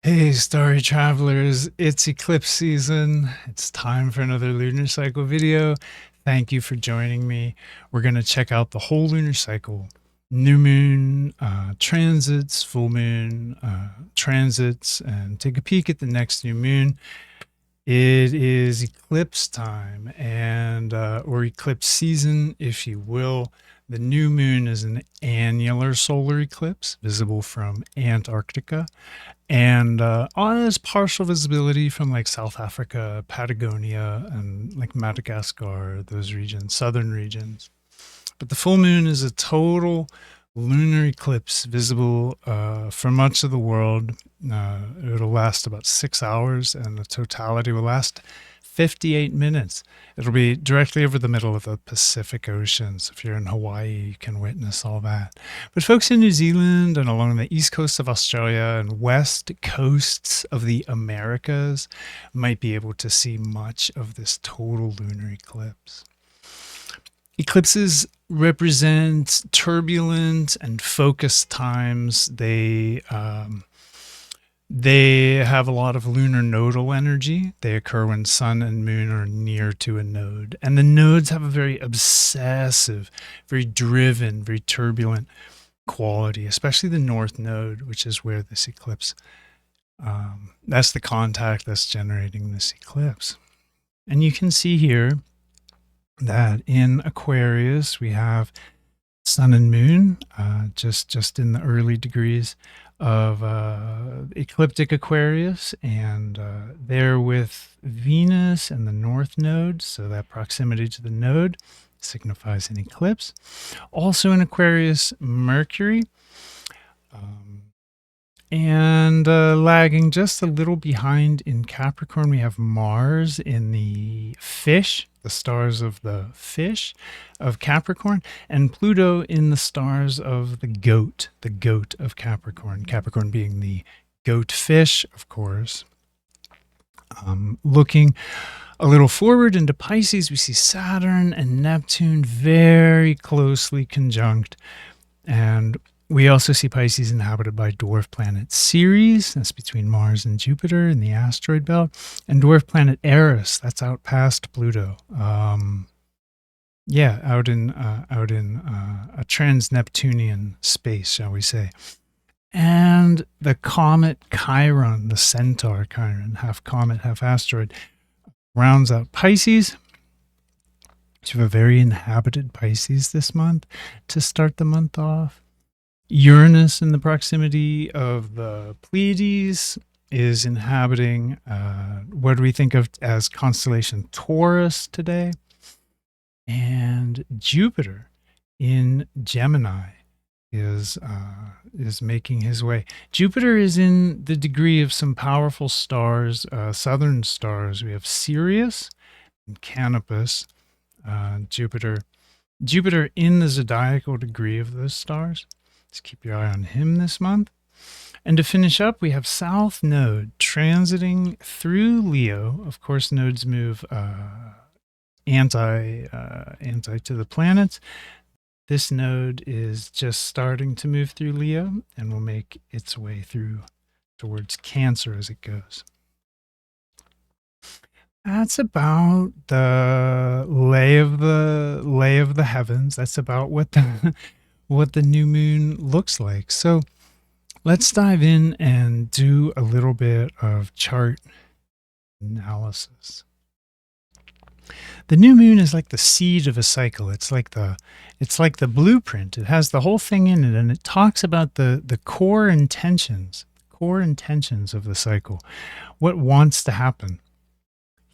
Hey, starry travelers, it's eclipse season. It's time for another lunar cycle video. Thank you for joining me. We're going to check out the whole lunar cycle. New moon, transits, full moon, transits, and take a peek at the next new moon. It is eclipse time and or eclipse season, if you will. The new moon is an annular solar eclipse visible from Antarctica and there's partial visibility from like South Africa, Patagonia, and like Madagascar, those regions, southern regions. But the full moon is a total lunar eclipse visible for much of the world. It'll last about 6 hours, and the totality will last 58 minutes. It'll be directly over the middle of the Pacific Ocean. So if you're in Hawaii, you can witness all that. But folks in New Zealand and along the east coast of Australia and west coasts of the Americas might be able to see much of this total lunar eclipse. Eclipses represent turbulent and focused times. They have a lot of lunar nodal energy. They occur when sun and moon are near to a node. And the nodes have a very obsessive, very driven, very turbulent quality, especially the north node, which is where this eclipse, that's the contact that's generating this eclipse. And you can see here that in Aquarius, we have sun and moon, just in the early degrees of ecliptic Aquarius, and there with Venus and the north node, so that proximity to the node signifies an eclipse. Also in Aquarius, Mercury, and lagging just a little behind in Capricorn, we have Mars in the fish, the stars of the fish of Capricorn, and Pluto in the stars of the goat of Capricorn. Capricorn being the goat fish, of course. Looking a little forward into Pisces, we see Saturn and Neptune very closely conjunct, and we also see Pisces inhabited by dwarf planet Ceres, that's between Mars and Jupiter in the asteroid belt, and dwarf planet Eris, that's out past Pluto. Out in a trans-Neptunian space, shall we say. And the comet Chiron, the centaur Chiron, half comet, half asteroid, rounds out Pisces. So we have a very inhabited Pisces this month to start the month off. Uranus in the proximity of the Pleiades is inhabiting what do we think of as constellation Taurus today. And Jupiter in Gemini is making his way. Jupiter is in the degree of some powerful stars, southern stars. We have Sirius and Canopus. Jupiter in the zodiacal degree of those stars. Let's keep your eye on him this month. And to finish up, we have South Node transiting through Leo. Of course, nodes move anti to the planets. This node is just starting to move through Leo and will make its way through towards Cancer as it goes. That's about the lay of the heavens. That's about what the new moon looks like. So let's dive in and do a little bit of chart analysis. The new moon is like the seed of a cycle. It's like the blueprint. It has the whole thing in it, and it talks about the core intentions of the cycle, what wants to happen.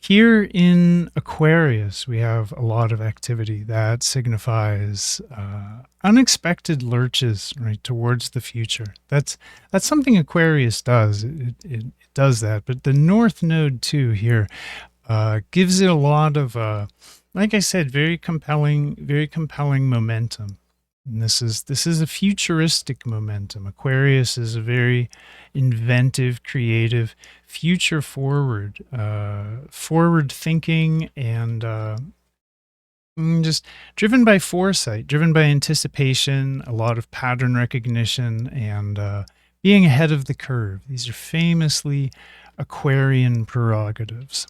Here in Aquarius, we have a lot of activity that signifies unexpected lurches right towards the future. That's something Aquarius does. It does that. But the North Node too here gives it a lot of, like I said, very compelling momentum. And this is a futuristic momentum. Aquarius is a very inventive, creative, future forward thinking, and just driven by foresight, driven by anticipation, a lot of pattern recognition, and being ahead of the curve. These are famously Aquarian prerogatives.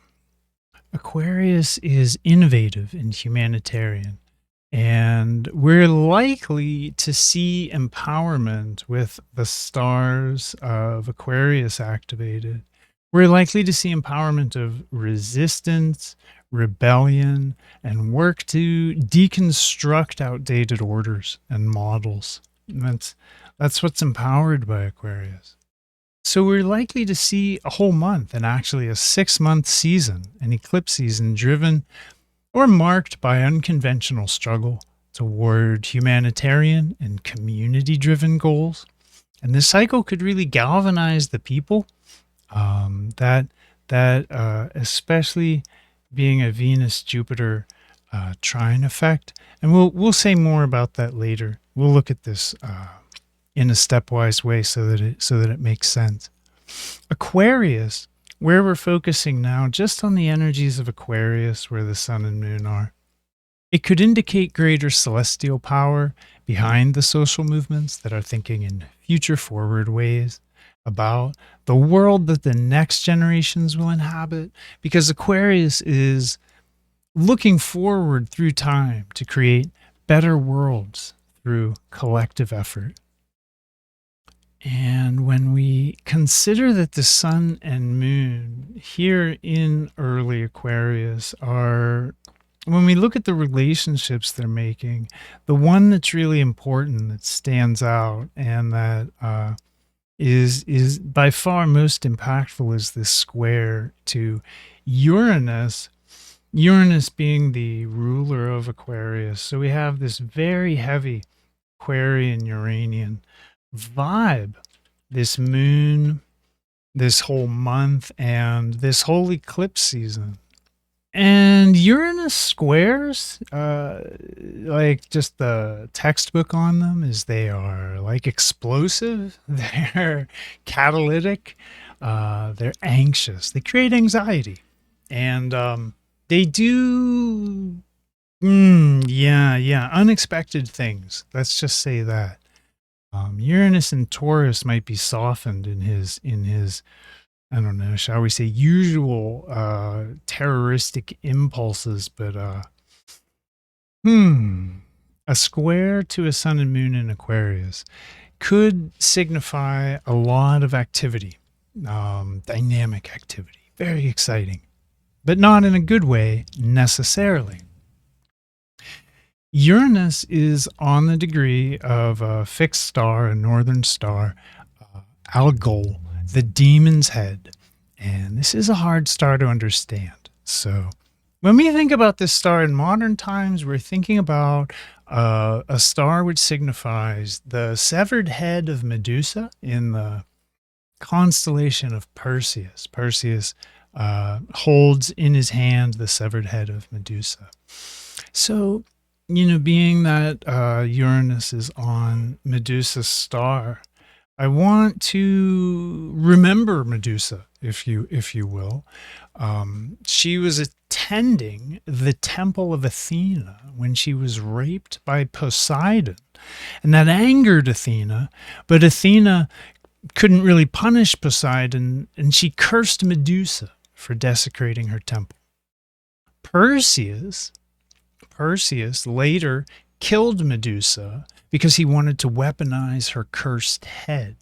Aquarius is innovative and humanitarian, and we're likely to see empowerment with the stars of Aquarius activated. We're likely to see empowerment of resistance, rebellion, and work to deconstruct outdated orders and models. And that's what's empowered by Aquarius. So we're likely to see a whole month, and actually a 6-month season, an eclipse season driven or marked by unconventional struggle toward humanitarian and community-driven goals. And this cycle could really galvanize the people, especially being a Venus-Jupiter trine effect. And we'll say more about that later. We'll look at this in a stepwise way so that it makes sense. Aquarius, where we're focusing now just on the energies of Aquarius, where the sun and moon are, it could indicate greater celestial power behind the social movements that are thinking in future forward ways about the world that the next generations will inhabit, because Aquarius is looking forward through time to create better worlds through collective effort. And when we consider that the sun and moon here in early Aquarius are, when we look at the relationships they're making, the one that's really important, that stands out, and that is by far most impactful is this square to Uranus. Uranus being the ruler of Aquarius. So we have this very heavy Aquarian Uranian vibe, this moon, this whole month, and this whole eclipse season. And Uranus squares, like just the textbook on them is they are like explosive, they're catalytic, they're anxious, they create anxiety, and they do, unexpected things. Let's just say that. Uranus and Taurus might be softened in his, I don't know, shall we say, usual terroristic impulses, but a square to a sun and moon in Aquarius could signify a lot of activity, dynamic activity, very exciting, but not in a good way necessarily. Uranus is on the degree of a fixed star, a northern star, Algol, the demon's head. And this is a hard star to understand. So when we think about this star in modern times, we're thinking about a star which signifies the severed head of Medusa in the constellation of Perseus. Perseus holds in his hand the severed head of Medusa. So, being that Uranus is on Medusa's star, I want to remember Medusa, if you will. She was attending the temple of Athena when she was raped by Poseidon, and that angered Athena, but Athena couldn't really punish Poseidon, and she cursed Medusa for desecrating her temple. Perseus later killed Medusa because he wanted to weaponize her cursed head.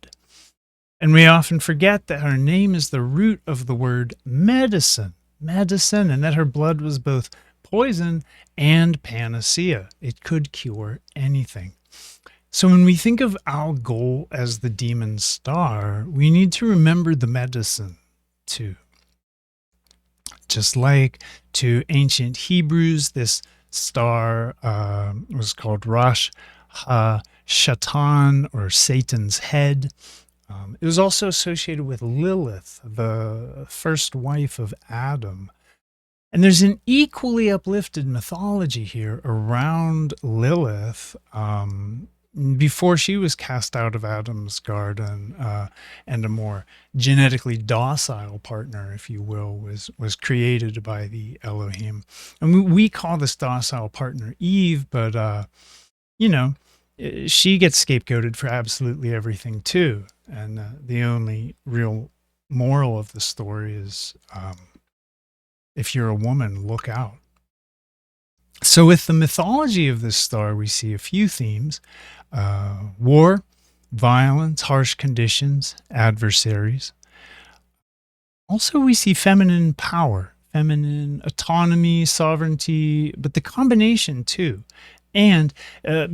And we often forget that her name is the root of the word medicine, and that her blood was both poison and panacea. It could cure anything. So when we think of Algol as the demon star, we need to remember the medicine too. Just like to ancient Hebrews, this star was called Rosh HaShatan, or Satan's head. It was also associated with Lilith, the first wife of Adam. And there's an equally uplifted mythology here around Lilith before she was cast out of Adam's garden, and a more genetically docile partner, if you will, was created by the Elohim. And we call this docile partner Eve, but she gets scapegoated for absolutely everything too. And the only real moral of the story is, if you're a woman, look out. So with the mythology of this star, we see a few themes: war, violence, harsh conditions, adversaries. Also, we see feminine power, feminine autonomy, sovereignty, but the combination too, and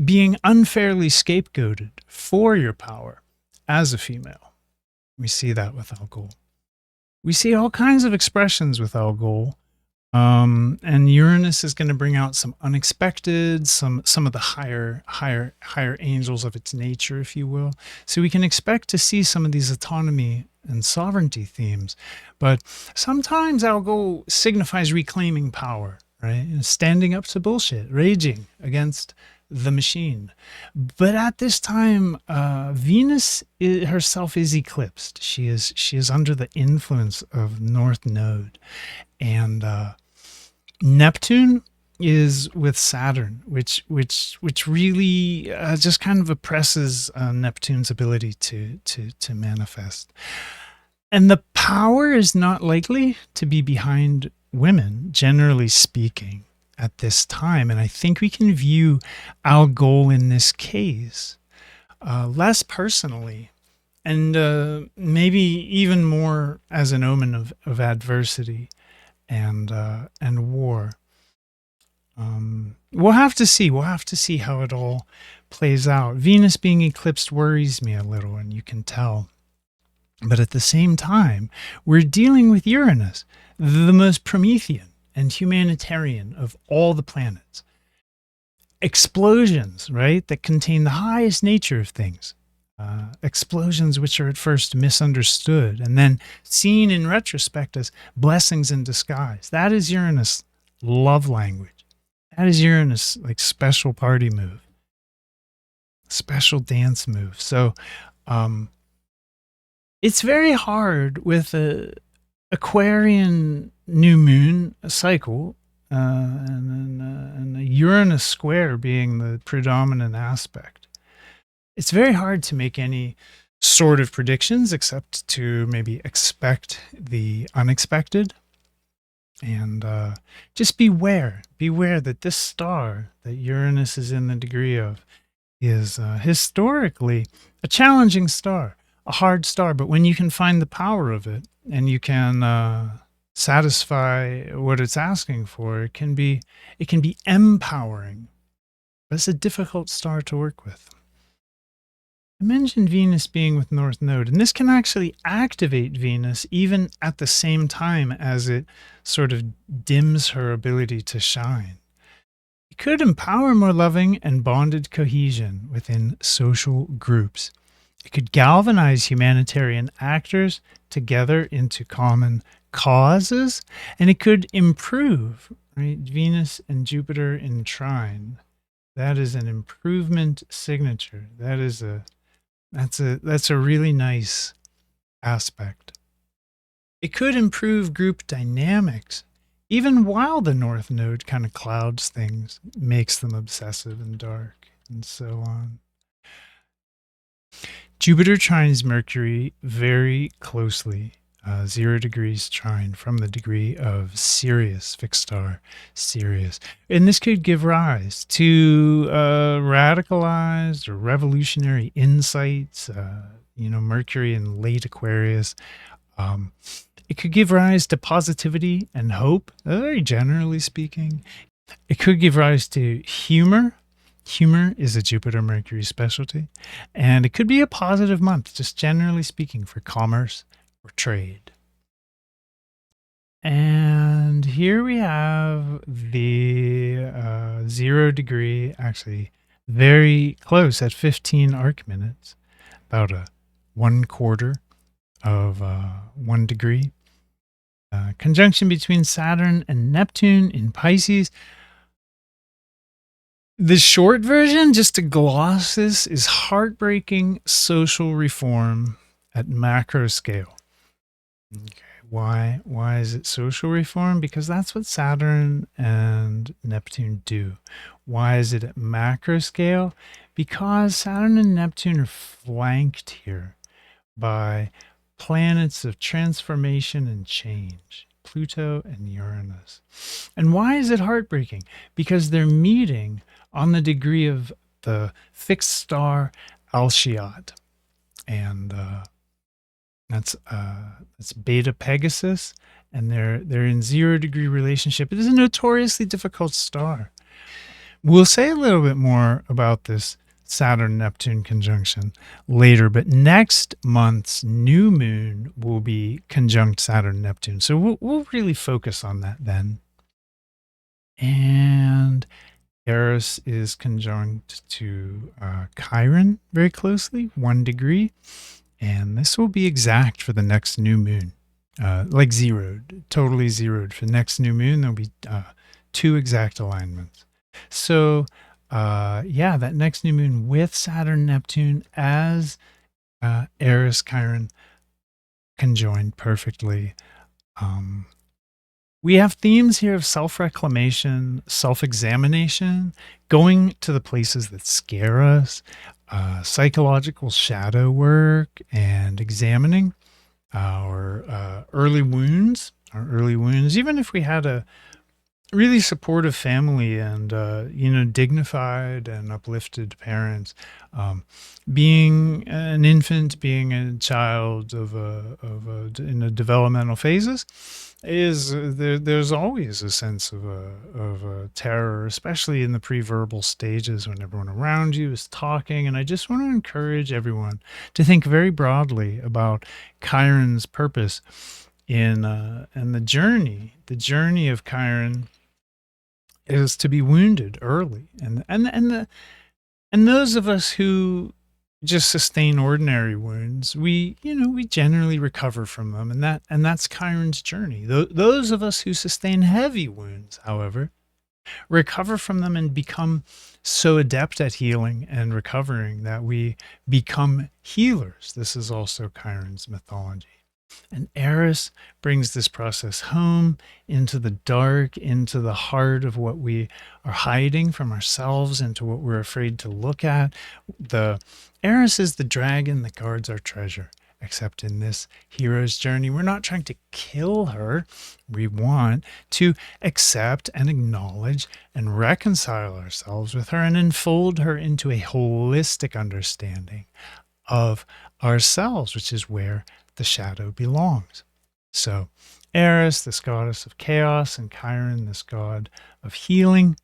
being unfairly scapegoated for your power as a female. We see that with Algol. We see all kinds of expressions with Algol. And Uranus is going to bring out some unexpected, some of the higher angels of its nature, if you will. So we can expect to see some of these autonomy and sovereignty themes, but sometimes Algol signifies reclaiming power, right? And standing up to bullshit, raging against the machine. But at this time, Venus herself is eclipsed. She is under the influence of North Node, and Neptune is with Saturn, which really just kind of oppresses Neptune's ability to manifest. And the power is not likely to be behind women, generally speaking, at this time. And I think we can view Algol in this case less personally, and maybe even more as an omen of adversity and war. We'll have to see. We'll have to see how it all plays out. Venus being eclipsed worries me a little, and you can tell. But at the same time, we're dealing with Uranus, the most Promethean and humanitarian of all the planets. Explosions, right, that contain the highest nature of things. Explosions which are at first misunderstood and then seen in retrospect as blessings in disguise. That is Uranus' love language. That is Uranus' like special party move, special dance move. So it's very hard with a Aquarian new moon cycle and a Uranus square being the predominant aspect. It's very hard to make any sort of predictions except to maybe expect the unexpected. And just beware that this star that Uranus is in the degree of is historically a challenging star, a hard star. But when you can find the power of it and you can satisfy what it's asking for, it can be empowering. But it's a difficult star to work with. I mentioned Venus being with North Node, and this can actually activate Venus even at the same time as it sort of dims her ability to shine. It could empower more loving and bonded cohesion within social groups. It could galvanize humanitarian actors together into common causes, and it could improve, right? Venus and Jupiter in trine. That is an improvement signature. That's a really nice aspect. It could improve group dynamics, even while the North Node kind of clouds things, makes them obsessive and dark, and so on. Jupiter trines Mercury very closely, 0 degrees trine from the degree of Sirius, fixed star Sirius. And this could give rise to radicalized or revolutionary insights, Mercury in late Aquarius. It could give rise to positivity and hope, very generally speaking. It could give rise to humor. Humor is a Jupiter-Mercury specialty. And it could be a positive month, just generally speaking, for commerce or trade. And here we have the 0 degree, actually very close at 15 arc minutes, about a 1/4 of 1 degree. Conjunction between Saturn and Neptune in Pisces. The short version, just to gloss this, is heartbreaking social reform at macro scale. Okay. Why is it social reform? Because that's what Saturn and Neptune do. Why is it at macro scale? because Saturn and Neptune are flanked here by planets of transformation and change, Pluto and Uranus. And why is it heartbreaking? Because they're meeting on the degree of the fixed star Alciot, and that's Beta Pegasus, and they're in 0-degree relationship. It is a notoriously difficult star. We'll say a little bit more about this Saturn-Neptune conjunction later, but next month's new moon will be conjunct Saturn-Neptune. So we'll really focus on that then. And Eris is conjunct to Chiron very closely, 1 degree. And this will be exact for the next new moon, like zeroed, totally zeroed. For the next new moon, there'll be 2 exact alignments. So yeah, that next new moon with Saturn, Neptune as Eris, Chiron conjoined perfectly. We have themes here of self-reclamation, self-examination, going to the places that scare us, psychological shadow work, and examining our early wounds, even if we had a really supportive family and dignified and uplifted parents. Being an infant, being a child in the developmental phases, there's always a sense of terror, especially in the pre-verbal stages when everyone around you is talking. And I just want to encourage everyone to think very broadly about Chiron's purpose and the journey of Chiron is to be wounded early, and those of us who just sustain ordinary wounds, we generally recover from them, and that's Chiron's journey. Those of us who sustain heavy wounds, however, recover from them and become so adept at healing and recovering that we become healers. This is also Chiron's mythology. And Eris brings this process home into the dark, into the heart of what we are hiding from ourselves, into what we're afraid to look at. The Eris is the dragon that guards our treasure. Except in this hero's journey, we're not trying to kill her. We want to accept and acknowledge and reconcile ourselves with her and enfold her into a holistic understanding of ourselves, which is where the shadow belongs. So Eris, this goddess of chaos, and Chiron, this god of healing.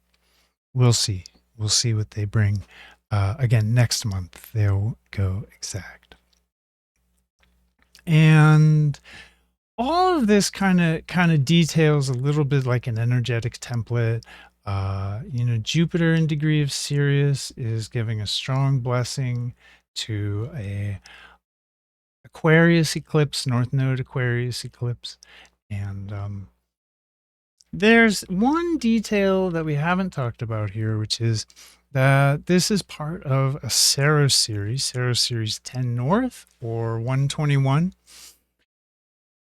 We'll see what they bring. Again, next month they'll go exact. And all of this kind of details a little bit like an energetic template. Jupiter in degree of Sirius is giving a strong blessing to a Aquarius eclipse, North Node Aquarius eclipse. And there's one detail that we haven't talked about here, which is that this is part of a Saros series 10 North or 121.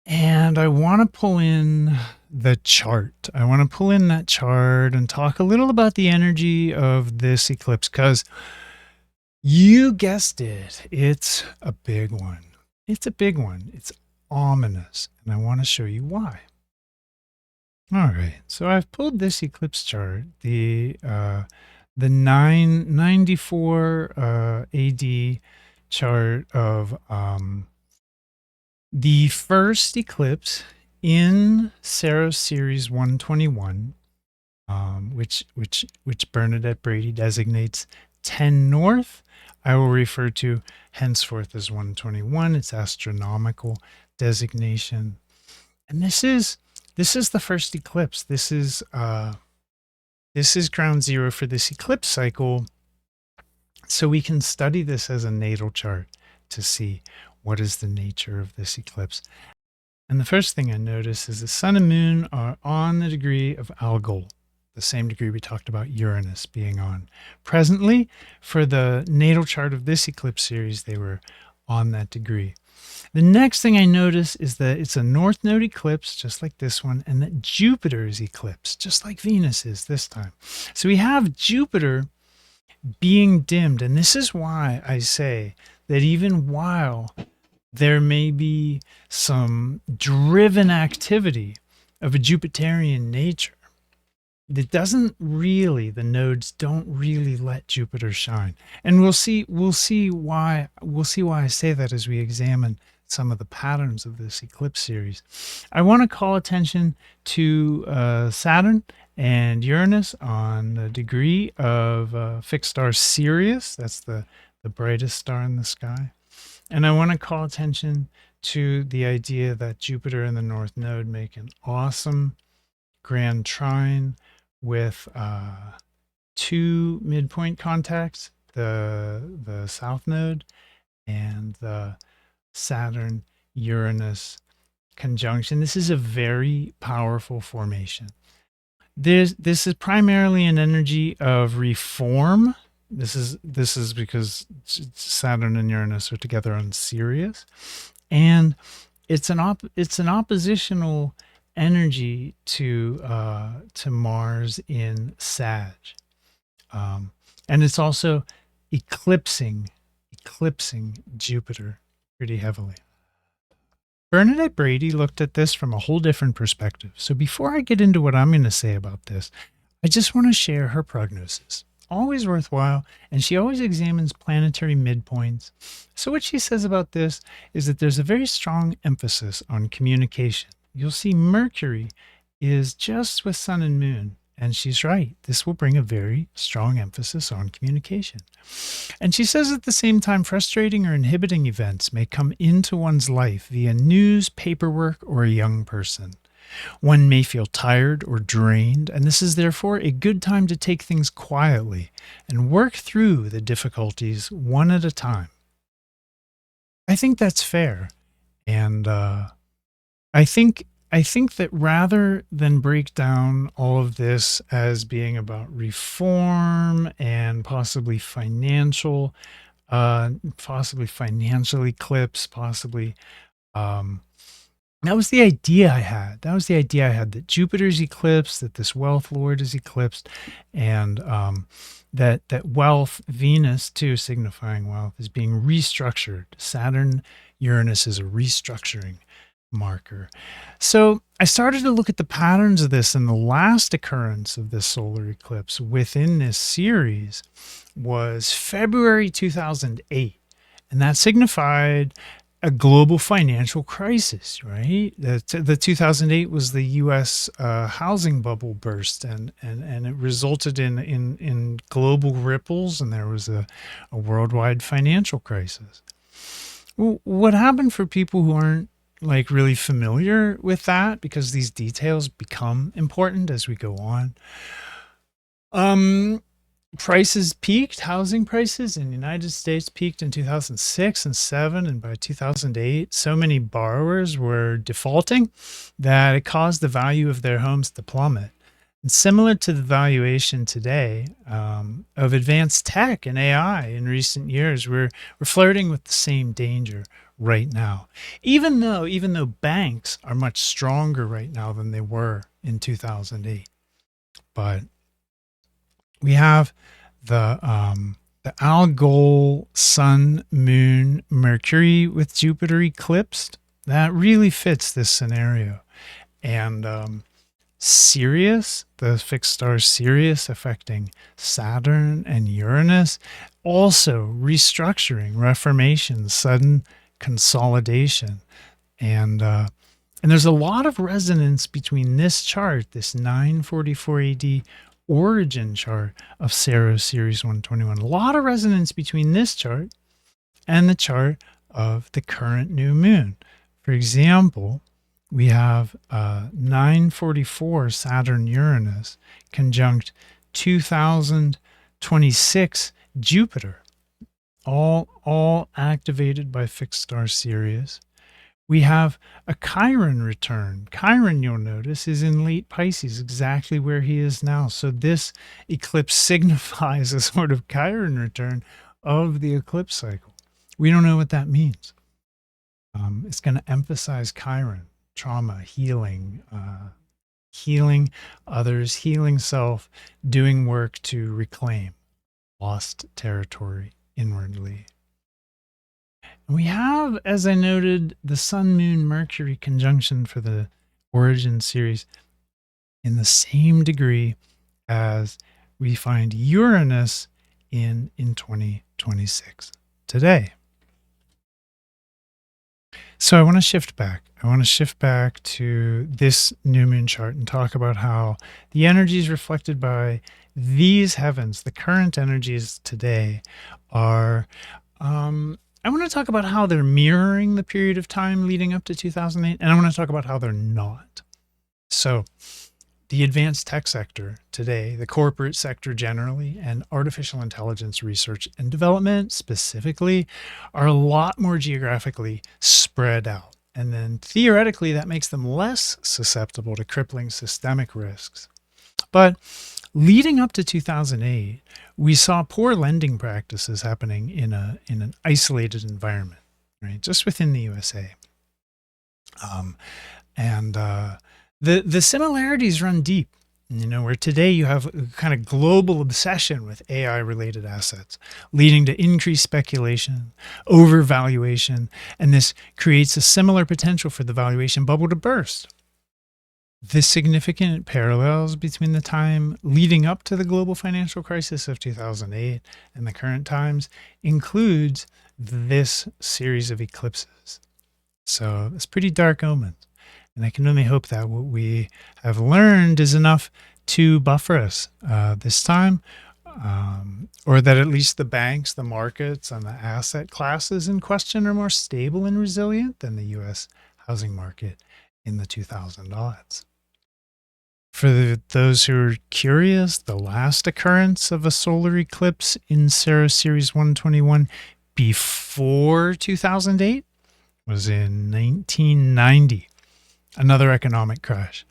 And I want to pull in the chart. I want to pull in that chart and talk a little about the energy of this eclipse, because you guessed it, it's a big one. It's a big one. It's ominous, and I want to show you why. All right, so I've pulled this eclipse chart, the 994 AD chart of the first eclipse in Saros Series 121, which Bernadette Brady designates 10 North. I will refer to henceforth as 121, its astronomical designation. And this is the first eclipse. This is ground zero for this eclipse cycle. So we can study this as a natal chart to see what is the nature of this eclipse. And the first thing I notice is the sun and moon are on the degree of Algol, the same degree we talked about Uranus being on. Presently, for the natal chart of this eclipse series, they were on that degree. The next thing I notice is that it's a North Node eclipse, just like this one, and that Jupiter is eclipsed, just like Venus is this time. So we have Jupiter being dimmed. And this is why I say that even while there may be some driven activity of a Jupiterian nature, it doesn't really, the nodes don't really let Jupiter shine. And we'll see why I say that as we examine some of the patterns of this eclipse series. I want to call attention to Saturn and Uranus on the degree of fixed star Sirius. That's the brightest star in the sky. And I want to call attention to the idea that Jupiter and the North Node make an awesome grand trine with two midpoint contacts, the South Node and the Saturn Uranus conjunction. This is a very powerful formation. This is primarily an energy of reform. This is because Saturn and Uranus are together on Sirius, and it's an oppositional energy to Mars in Sag, and it's also eclipsing Jupiter pretty heavily. Bernadette Brady looked at this from a whole different perspective. So before I get into what I'm going to say about this, I just want to share her prognosis. Always worthwhile, and she always examines planetary midpoints. So what she says about this is that there's a very strong emphasis on communication. You'll see Mercury is just with Sun and Moon, and she's right. This will bring a very strong emphasis on communication. And she says at the same time, frustrating or inhibiting events may come into one's life via news, paperwork, or a young person. One may feel tired or drained, and this is therefore a good time to take things quietly and work through the difficulties one at a time. I think that's fair. And I think that rather than break down all of this as being about reform and possibly financial eclipse, that was the idea I had. That Jupiter's eclipsed, that this wealth lord is eclipsed, and that wealth, Venus too, signifying wealth, is being restructured. Saturn, Uranus is a restructuring marker. So I started to look at the patterns of this, and the last occurrence of this solar eclipse within this series was February 2008, and that signified a global financial crisis, right? The 2008 was the U.S. Housing bubble burst, and it resulted in global ripples, and there was a worldwide financial crisis. Well, what happened for people who aren't like really familiar with that, because these details become important as we go on? Prices peaked. Housing prices in the United States peaked in 2006 and 7, and by 2008, so many borrowers were defaulting that it caused the value of their homes to plummet. And similar to the valuation today of advanced tech and AI in recent years, we're flirting with the same danger right now. Even though banks are much stronger right now than they were in 2008, but we have the Algol Sun, Moon, Mercury with Jupiter eclipsed. That really fits this scenario. And Sirius, the fixed star Sirius affecting Saturn and Uranus, also restructuring, reformation, sudden consolidation. And there's a lot of resonance between this chart, this 944 AD origin chart of Saros Series 121. A lot of resonance between this chart and the chart of the current new moon. For example, we have 944 Saturn Uranus conjunct 2026 Jupiter, all activated by fixed star Sirius. We have a Chiron return. Chiron, you'll notice, is in late Pisces, exactly where he is now. So this eclipse signifies a sort of Chiron return of the eclipse cycle. We don't know what that means. It's going to emphasize Chiron, trauma, healing, healing others, healing self, doing work to reclaim. lost territory inwardly. And we have, as I noted, the Sun, Moon, Mercury conjunction for the Origin series in the same degree as we find Uranus in 2026 today. So I want to shift back. I want to shift back to this new moon chart and talk about how the energies reflected by these heavens, the current energies today, are. I want to talk about how they're mirroring the period of time leading up to 2008, and I want to talk about how they're not. So, the advanced tech sector today, the corporate sector generally, and artificial intelligence research and development specifically are a lot more geographically spread out. And then theoretically, that makes them less susceptible to crippling systemic risks. But leading up to 2008, we saw poor lending practices happening in an isolated environment, right, just within the USA. The similarities run deep, where today you have a kind of global obsession with AI-related assets, leading to increased speculation, overvaluation, and this creates a similar potential for the valuation bubble to burst. The significant parallels between the time leading up to the global financial crisis of 2008 and the current times includes this series of eclipses. So it's pretty dark omens. And I can only hope that what we have learned is enough to buffer us this time, or that at least the banks, the markets, and the asset classes in question are more stable and resilient than the U.S. housing market in the 2000 odds. For those who are curious, the last occurrence of a solar eclipse in Saros Series 121 before 2008 was in 1990. Another economic crash.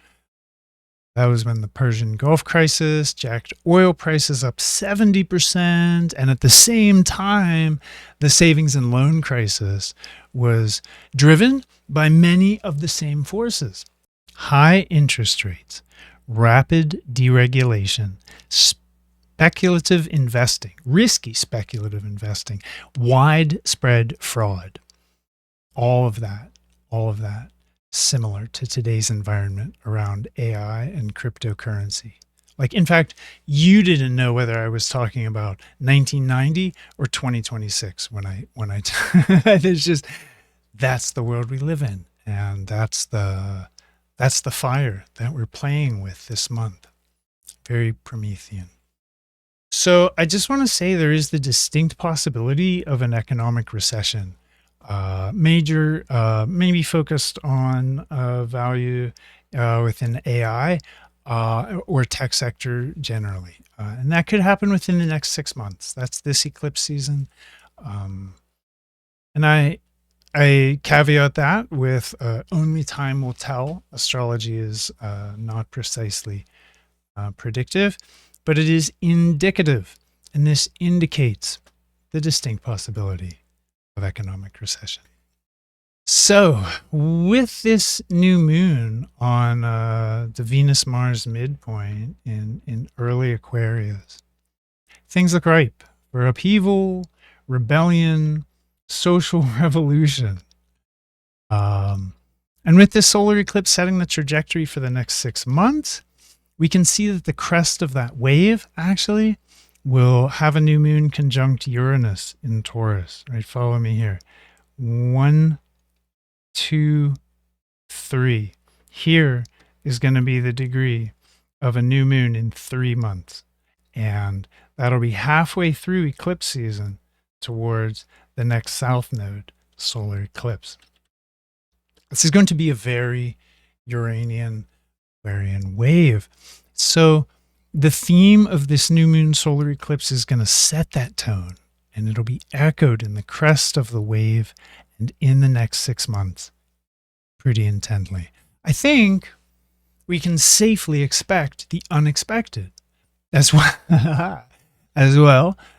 That was when the Persian Gulf crisis jacked oil prices up 70%. And at the same time, the savings and loan crisis was driven by many of the same forces. High interest rates, rapid deregulation, speculative investing, risky speculative investing, widespread fraud. All of that similar to today's environment around AI and cryptocurrency. Like, in fact, you didn't know whether I was talking about 1990 or 2026 when I it's just, that's the world we live in. And that's the fire that we're playing with this month. Very Promethean. So I just want to say there is the distinct possibility of an economic recession. Major, maybe focused on value within AI or tech sector generally. And that could happen within the next 6 months. That's this eclipse season. And I caveat that with only time will tell. Astrology is not precisely predictive, but it is indicative. And this indicates the distinct possibility of economic recession. So with this new moon on the Venus-Mars midpoint in early Aquarius, things look ripe for upheaval, rebellion, social revolution. And with this solar eclipse setting the trajectory for the next 6 months, we can see that the crest of that wave actually will have a new moon conjunct Uranus in Taurus, right? Follow me here. 1, 2, 3. Here is going to be the degree of a new moon in 3 months. And that'll be halfway through eclipse season towards the next south node solar eclipse. This is going to be a very Uranian wave. So the theme of this new moon solar eclipse is going to set that tone, and it'll be echoed in the crest of the wave and in the next 6 months pretty intently. I think we can safely expect the unexpected as well,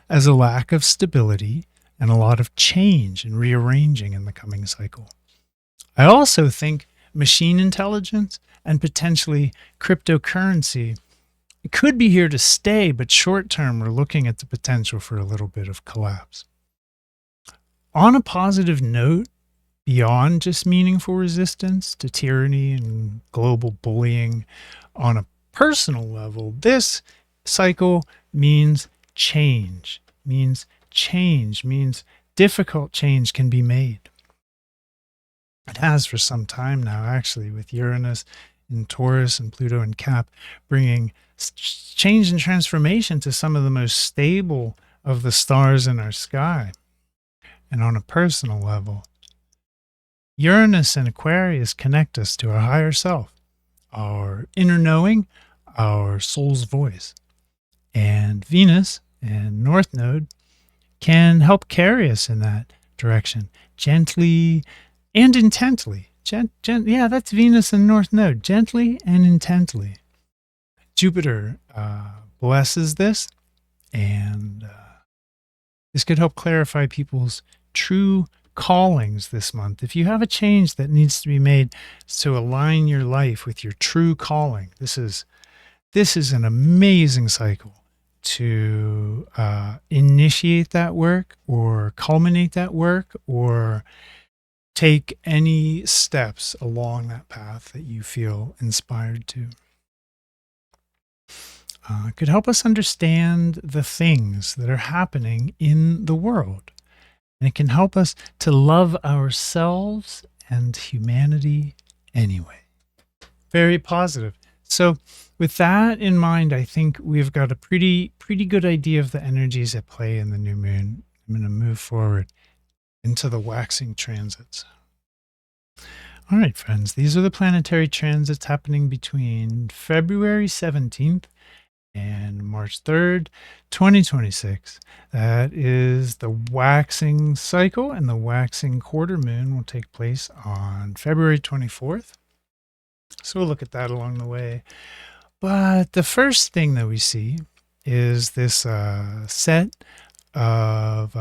as a lack of stability and a lot of change and rearranging in the coming cycle. I also think machine intelligence and potentially cryptocurrency It could be here to stay, but short term, we're looking at the potential for a little bit of collapse. On a positive note, beyond just meaningful resistance to tyranny and global bullying, on a personal level, this cycle means change, means difficult change can be made. It has for some time now, actually, with Uranus in Taurus and Pluto in Cap, bringing change and transformation to some of the most stable of the stars in our sky. And on a personal level, Uranus and Aquarius connect us to our higher self, our inner knowing, our soul's voice. And Venus and North Node can help carry us in that direction, gently and intently. Yeah, that's Venus and North Node, gently and intently. Jupiter blesses this, and this could help clarify people's true callings this month. If you have a change that needs to be made to align your life with your true calling, this is an amazing cycle to initiate that work or culminate that work or take any steps along that path that you feel inspired to. It could help us understand the things that are happening in the world. And it can help us to love ourselves and humanity anyway. Very positive. So with that in mind, I think we've got a pretty good idea of the energies at play in the new moon. I'm going to move forward into the waxing transits. All right, friends, these are the planetary transits happening between February 17th and March 3rd, 2026. That is the waxing cycle, and the waxing quarter moon will take place on February 24th. So we'll look at that along the way. But the first thing that we see is this set of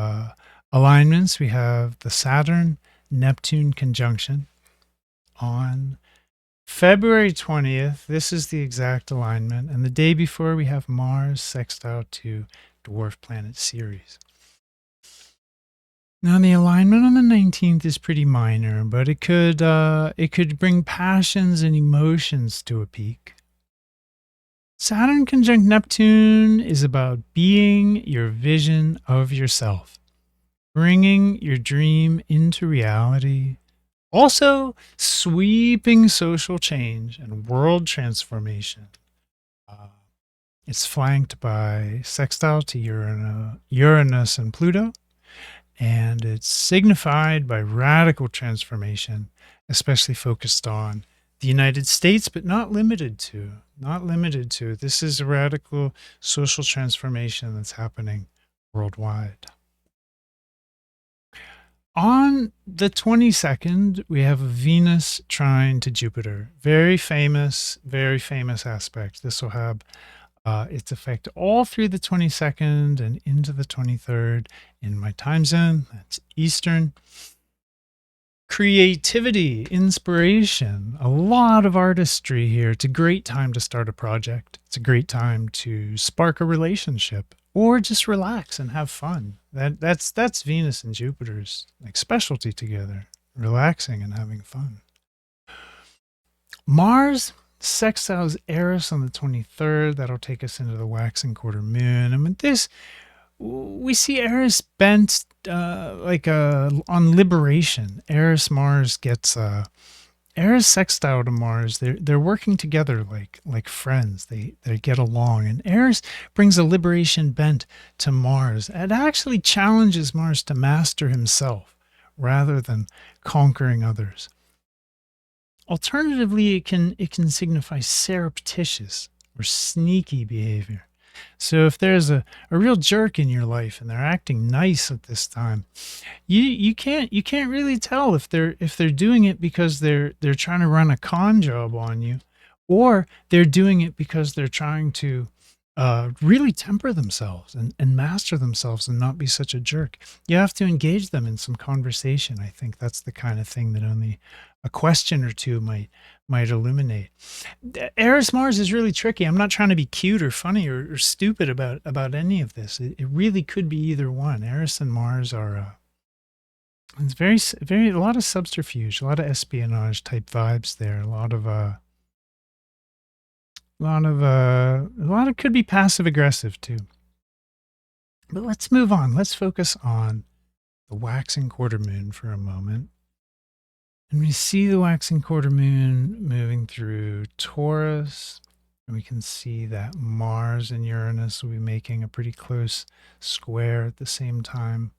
alignments. We have the Saturn-Neptune conjunction on February 20th. This is the exact alignment. And the day before, we have Mars sextile to dwarf planet Ceres. Now, the alignment on the 19th is pretty minor, but it could bring passions and emotions to a peak. Saturn conjunct Neptune is about being your vision of yourself, bringing your dream into reality, also sweeping social change and world transformation. It's flanked by sextile to Uranus and Pluto, and it's signified by radical transformation, especially focused on the United States, but not limited to. This is a radical social transformation that's happening worldwide. On the 22nd, we have Venus trine to Jupiter. Very famous aspect. This will have its effect all through the 22nd and into the 23rd in my time zone. That's Eastern. Creativity, inspiration, a lot of artistry here. It's a great time to start a project. It's a great time to spark a relationship or just relax and have fun. That's Venus and Jupiter's specialty together, relaxing and having fun. Mars sextiles Eris on the 23rd. That'll take us into the waxing quarter moon. And with this, we see Eris bent on liberation. Eris Mars gets Eris sextile to Mars. They're working together like friends. They get along, and Eris brings a liberation bent to Mars. It actually challenges Mars to master himself rather than conquering others. Alternatively, it can signify surreptitious or sneaky behavior. So if there's a real jerk in your life and they're acting nice at this time, you can't really tell if they're doing it because they're trying to run a con job on you, or they're doing it because they're trying to really temper themselves and master themselves and not be such a jerk. You have to engage them in some conversation. I think that's the kind of thing that only a question or two might illuminate. Eris Mars is really tricky. I'm not trying to be cute or funny or stupid about any of this. It really could be either one. Eris and Mars are it's very a lot of subterfuge, a lot of espionage type vibes there. A lot of could be passive aggressive too. But let's move on. Let's focus on the waxing quarter moon for a moment. And we see the waxing quarter moon moving through Taurus. And we can see that Mars and Uranus will be making a pretty close square at the same time.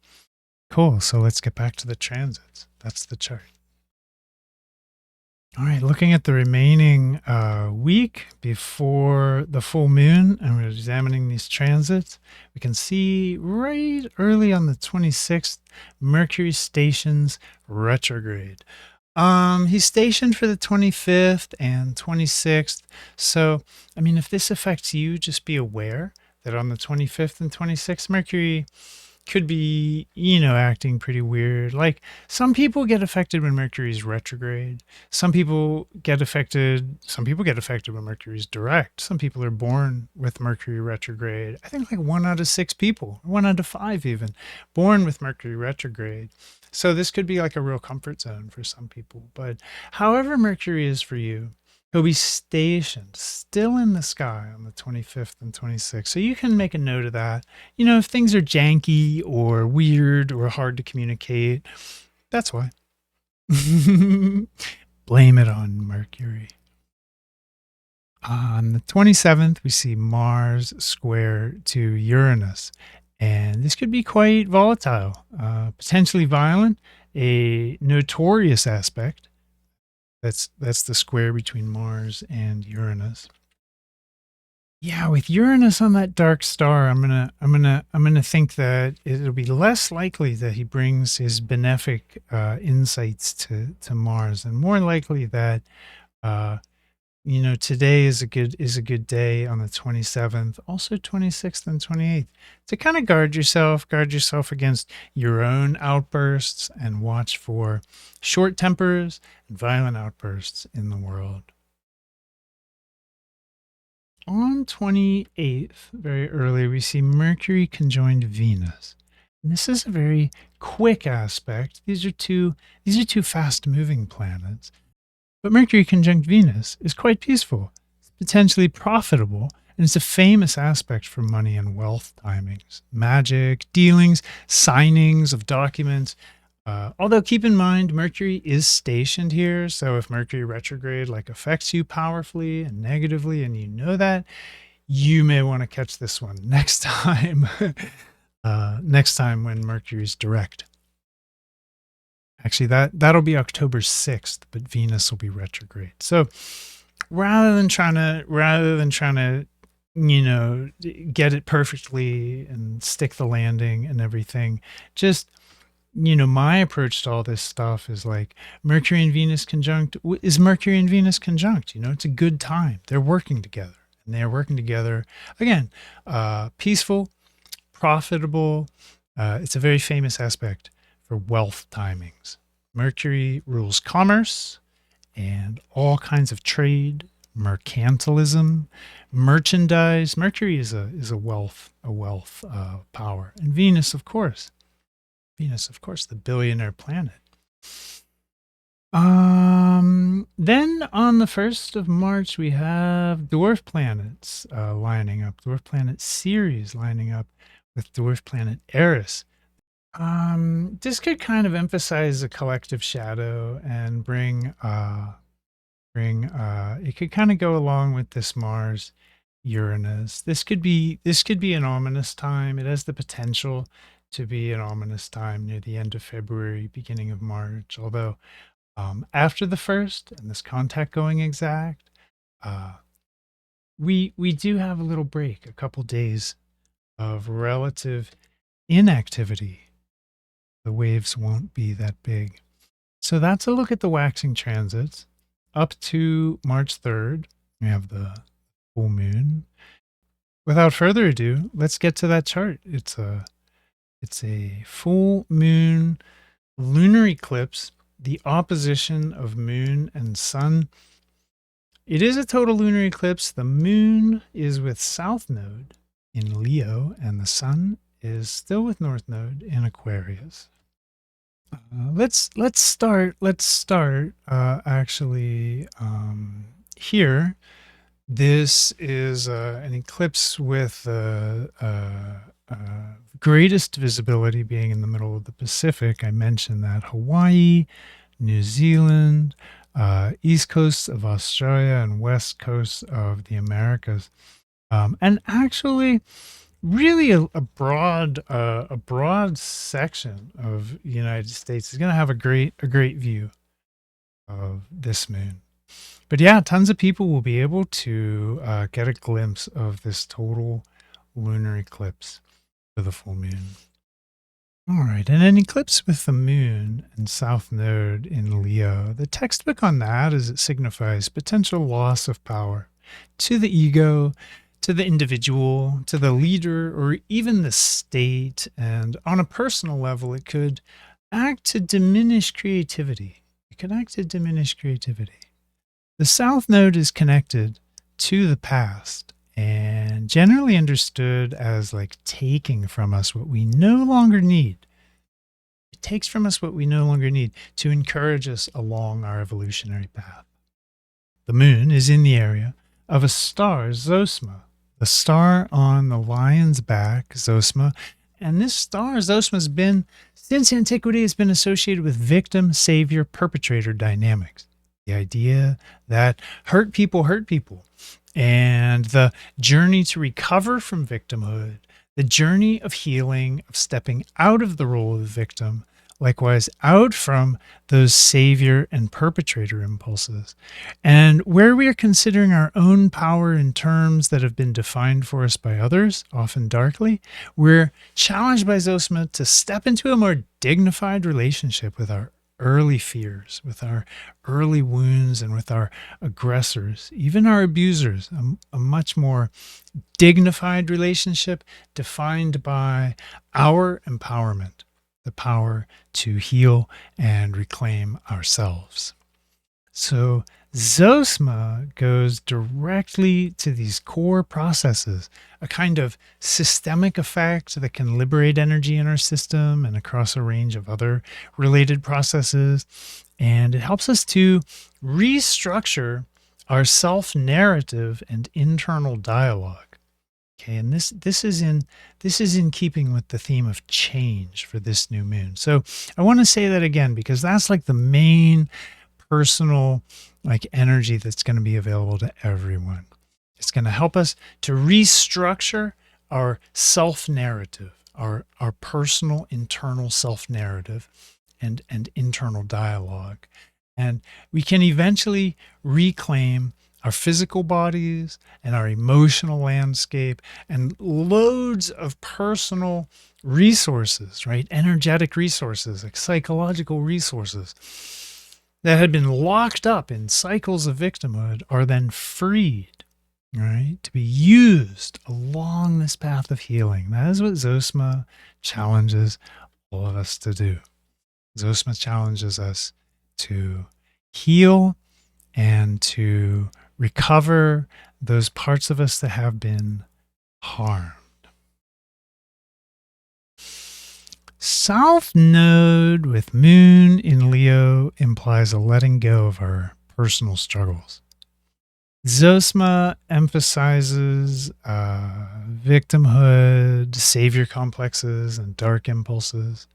Cool. So let's get back to the transits. That's the chart. All right, looking at the remaining week before the full moon, and we're examining these transits, we can see right early on the 26th, Mercury stations retrograde. He's stationed for the 25th and 26th. So, I mean, if this affects you, just be aware that on the 25th and 26th, Mercury could be, acting pretty weird. Like, some people get affected when Mercury's retrograde. Some people get affected when Mercury's direct. Some people are born with Mercury retrograde. I think like 1 out of 6 people, 1 out of 5 even, born with Mercury retrograde. So this could be like a real comfort zone for some people. But however Mercury is for you, he'll be stationed still in the sky on the 25th and 26th. So you can make a note of that. If things are janky or weird or hard to communicate, that's why. Blame it on Mercury. On the 27th, we see Mars square to Uranus. And this could be quite volatile, potentially violent, a notorious aspect. That's the square between Mars and Uranus. Yeah, with Uranus on that dark star, I'm gonna think that it'll be less likely that he brings his benefic insights to Mars, and more likely that today is a good day on the 27th, also 26th and 28th, to kind of guard yourself against your own outbursts and watch for short tempers and violent outbursts in the world. On 28th, very early, we see Mercury conjoined Venus. And this is a very quick aspect. These are two fast moving planets. But Mercury conjunct Venus is quite peaceful. It's potentially profitable, and it's a famous aspect for money and wealth timings, magic, dealings, signings of documents. Although keep in mind, Mercury is stationed here, so if Mercury retrograde affects you powerfully and negatively, and you know that, you may want to catch this one next time. Next time when Mercury's direct. Actually, that'll be October 6th, but Venus will be retrograde. So rather than trying to get it perfectly and stick the landing and everything, just my approach to all this stuff is like Mercury and Venus conjunct. Is Mercury and Venus conjunct? It's a good time. They're working together, and they're working together again. Peaceful, profitable. It's a very famous aspect for wealth timings. Mercury rules commerce and all kinds of trade, mercantilism, merchandise. Mercury is a wealth power, and Venus, of course, the billionaire planet. Then on the 1st of March, we have dwarf planets lining up. Dwarf planet Ceres lining up with dwarf planet Eris. This could kind of emphasize a collective shadow and bring it could kind of go along with this Mars Uranus. This could be an ominous time. It has the potential to be an ominous time near the end of February, beginning of March. Although after the 1st and this contact going exact, we do have a little break, a couple days of relative inactivity. The waves won't be that big. So that's a look at the waxing transits. Up to March 3rd, we have the full moon. Without further ado, let's get to that chart. It's a full moon lunar eclipse, the opposition of moon and sun. It is a total lunar eclipse. The moon is with south node in Leo, and the sun is still with north node in Aquarius. Let's start actually here. This is an eclipse with greatest visibility being in the middle of the Pacific. I mentioned that Hawaii, New Zealand, east coast of Australia, and west coast of the Americas, and actually really a broad section of the United States is going to have a great view of this moon. But yeah, tons of people will be able to get a glimpse of this total lunar eclipse for the full moon. All right, and an eclipse with the moon and south node in Leo, the textbook on that is it signifies potential loss of power to the ego, to the individual, to the leader, or even the state. And on a personal level, it could act to diminish creativity. It could act to diminish creativity. The south node is connected to the past and generally understood as like taking from us what we no longer need. It takes from us what we no longer need to encourage us along our evolutionary path. The moon is in the area of a star, Zosma, the star on the lion's back, Zosma. And this star, Zosma, has been, since antiquity, has been associated with victim, savior, perpetrator dynamics. The idea that hurt people, and the journey to recover from victimhood, the journey of healing, of stepping out of the role of the victim, likewise out from those savior and perpetrator impulses. And where we are considering our own power in terms that have been defined for us by others, often darkly, we're challenged by Zosma to step into a more dignified relationship with our early fears, with our early wounds, and with our aggressors, even our abusers, a much more dignified relationship defined by our empowerment, the power to heal and reclaim ourselves. So Zosma goes directly to these core processes, a kind of systemic effect that can liberate energy in our system and across a range of other related processes. And it helps us to restructure our self-narrative and internal dialogue. Okay, and this is in keeping with the theme of change for this new moon. So I want to say that again, because that's like the main personal energy that's going to be available to everyone. It's going to help us to restructure our self-narrative, our personal internal self-narrative and internal dialogue. And we can eventually reclaim our physical bodies and our emotional landscape and loads of personal resources, right? Energetic resources, like psychological resources that had been locked up in cycles of victimhood are then freed, right, to be used along this path of healing. That is what Zosma challenges all of us to do. Zosma challenges us to heal and to recover those parts of us that have been harmed. South node with moon in Leo implies a letting go of our personal struggles. Zosma emphasizes victimhood, savior complexes, and dark impulses.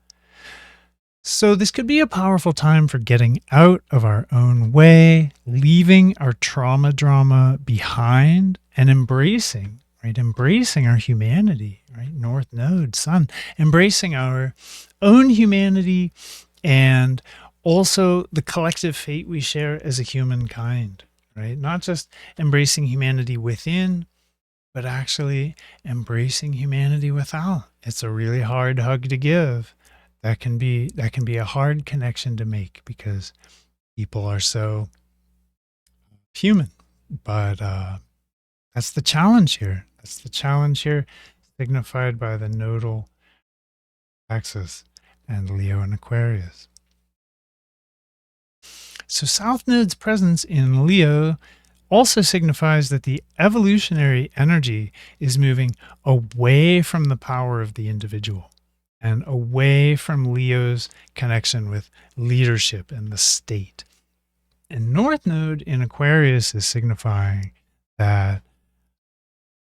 So this could be a powerful time for getting out of our own way, leaving our trauma drama behind, and embracing our humanity, right? North node, sun, embracing our own humanity and also the collective fate we share as a humankind, right? Not just embracing humanity within, but actually embracing humanity without. It's a really hard hug to give. That can be a hard connection to make because people are so human. But that's the challenge here. That's the challenge here, signified by the nodal axis and Leo and Aquarius. So South Node's presence in Leo also signifies that the evolutionary energy is moving away from the power of the individual and away from Leo's connection with leadership and the state. And North Node in Aquarius is signifying that,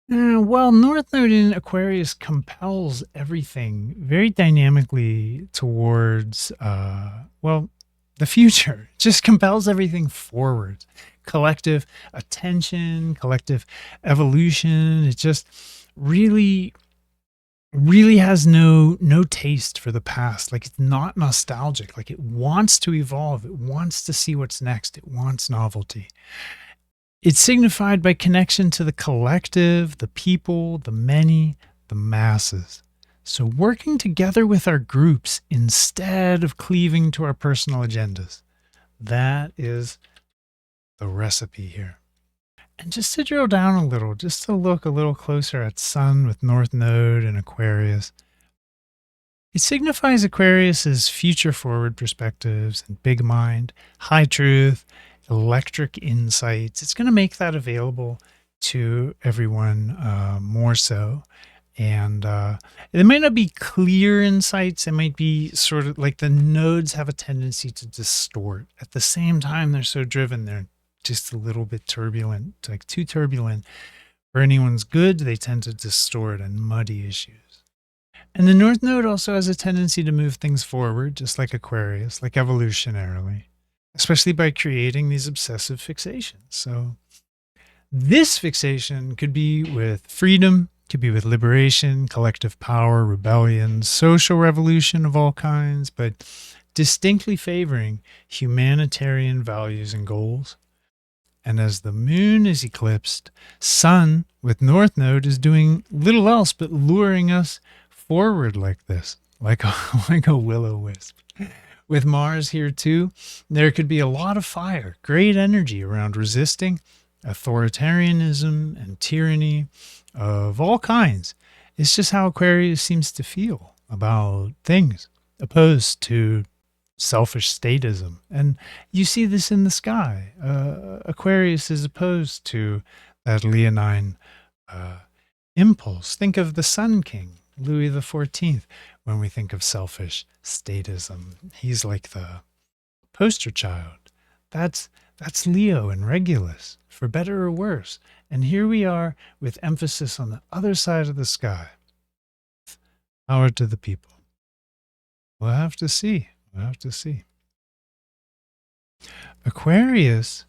well, North Node in Aquarius compels everything very dynamically towards, well, the future. It just compels everything forward. Collective attention, collective evolution. It just really has no taste for the past. Like, it's not nostalgic. Like, it wants to evolve. It wants to see what's next. It wants novelty. It's signified by connection to the collective, the people, the many, the masses. So working together with our groups instead of cleaving to our personal agendas. That is the recipe here. And just to drill down a little, just to look a little closer at Sun with North Node and Aquarius, it signifies Aquarius's future forward perspectives and big mind, high truth, electric insights. It's going to make that available to everyone more so. And it might not be clear insights. It might be sort of like the nodes have a tendency to distort. At the same time, they're so driven, they're just a little bit turbulent, like too turbulent for anyone's good. They tend to distort and muddy issues. And the North Node also has a tendency to move things forward, just like Aquarius, like evolutionarily, especially by creating these obsessive fixations. So this fixation could be with freedom, could be with liberation, collective power, rebellion, social revolution of all kinds, but distinctly favoring humanitarian values and goals. And as the moon is eclipsed, Sun with North Node is doing little else but luring us forward like this, like a will-o-wisp. With Mars here too, there could be a lot of fire, great energy around resisting authoritarianism and tyranny of all kinds. It's just how Aquarius seems to feel about things, opposed to selfish statism. And you see this in the sky. Aquarius is opposed to that leonine impulse. Think of the Sun King, Louis XIV, when we think of selfish statism. He's like the poster child. That's Leo and Regulus, for better or worse. And here we are with emphasis on the other side of the sky. Power to the people. We'll have to see. We'll have to see. Aquarius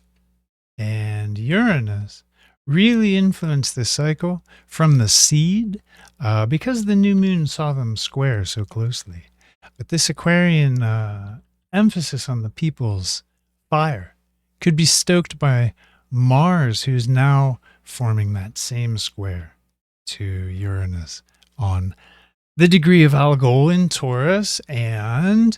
and Uranus really influenced this cycle from the seed because the new moon saw them square so closely. But this Aquarian emphasis on the people's fire could be stoked by Mars, who's now forming that same square to Uranus on the degree of Algol in Taurus. And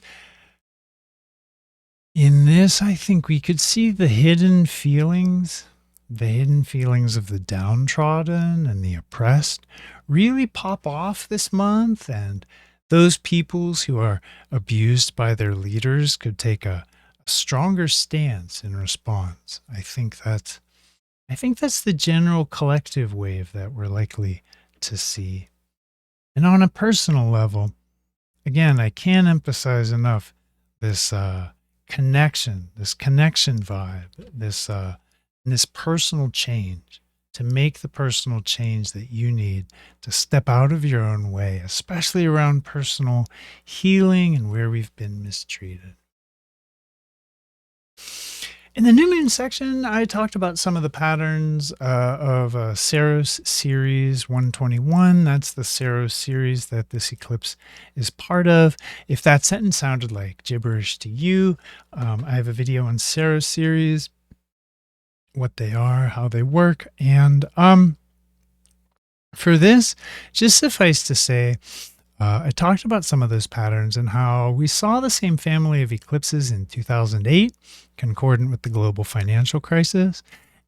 in this, I think we could see the hidden feelings of the downtrodden and the oppressed really pop off this month. And those peoples who are abused by their leaders could take a stronger stance in response. I think that's the general collective wave that we're likely to see. And on a personal level, again, I can't emphasize enough this connection vibe, this personal change, to make the personal change that you need to step out of your own way, especially around personal healing and where we've been mistreated. In the new moon section, I talked about some of the patterns of Saros Series 121. That's the Saros series that this eclipse is part of. If that sentence sounded like gibberish to you, I have a video on Saros Series, what they are, how they work. And for this, just suffice to say, I talked about some of those patterns and how we saw the same family of eclipses in 2008, concordant with the global financial crisis,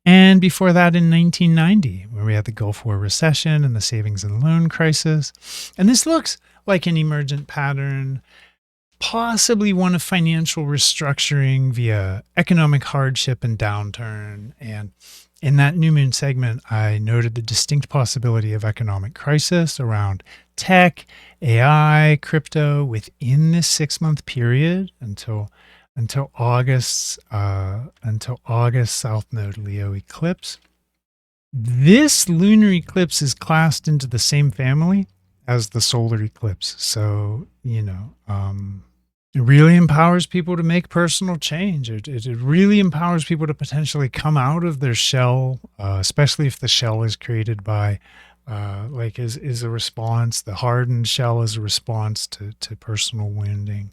and before that in 1990, where we had the Gulf War recession and the savings and loan crisis. And this looks like an emergent pattern, possibly one of financial restructuring via economic hardship and downturn. And In that new moon segment, I noted the distinct possibility of economic crisis around tech, AI, crypto within this 6-month period until August South Node Leo eclipse. This lunar eclipse is classed into the same family as the solar eclipse. So, it really empowers people to make personal change. It really empowers people to potentially come out of their shell, especially if the shell is created by, is a response. The hardened shell is a response to personal wounding.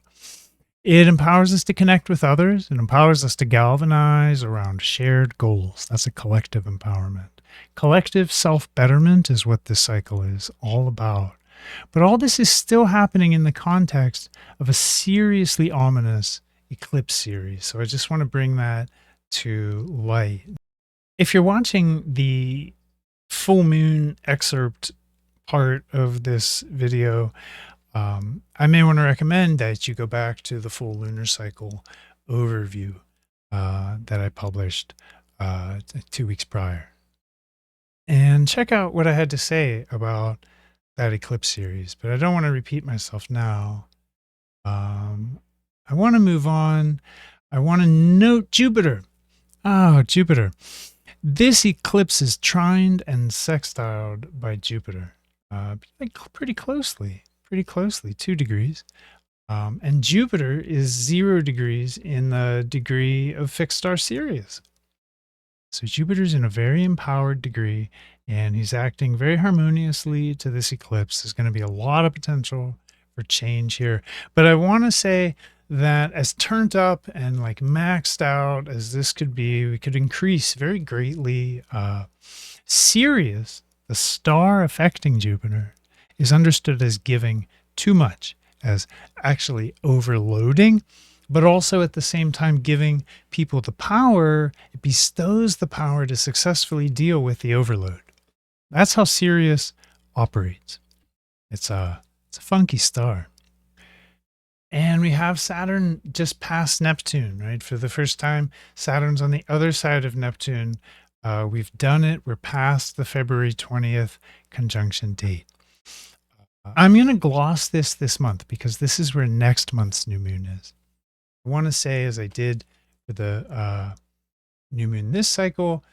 It empowers us to connect with others. It empowers us to galvanize around shared goals. That's a collective empowerment. Collective self-betterment is what this cycle is all about. But all this is still happening in the context of a seriously ominous eclipse series. So I just want to bring that to light. If you're watching the full moon excerpt part of this video, I may want to recommend that you go back to the full lunar cycle overview that I published 2 weeks prior and check out what I had to say about that eclipse series. But I don't want to repeat myself now. I want to move on. I want to note Jupiter. Oh, Jupiter. This eclipse is trined and sextiled by Jupiter pretty closely, 2 degrees. And Jupiter is 0 degrees in the degree of fixed star Sirius. So Jupiter's in a very empowered degree, and he's acting very harmoniously to this eclipse. There's going to be a lot of potential for change here. But I want to say that as turned up and maxed out as this could be, we could increase very greatly. Sirius, the star affecting Jupiter, is understood as giving too much, as actually overloading, but also at the same time giving people the power. It bestows the power to successfully deal with the overload. That's how Sirius operates. It's a funky star. And we have Saturn just past Neptune, right? For the first time, Saturn's on the other side of Neptune. We've done it. We're past the February 20th conjunction date. I'm going to gloss this month because this is where next month's new moon is. I want to say, as I did for the new moon this cycle,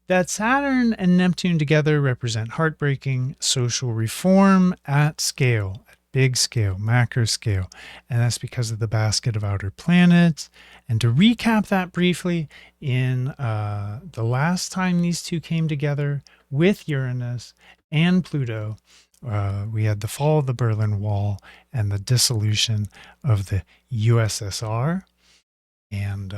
that Saturn and Neptune together represent heartbreaking social reform at scale, at big scale, macro scale. And that's because of the basket of outer planets. And to recap that briefly, in the last time these two came together with Uranus and Pluto, we had the fall of the Berlin Wall and the dissolution of the USSR. And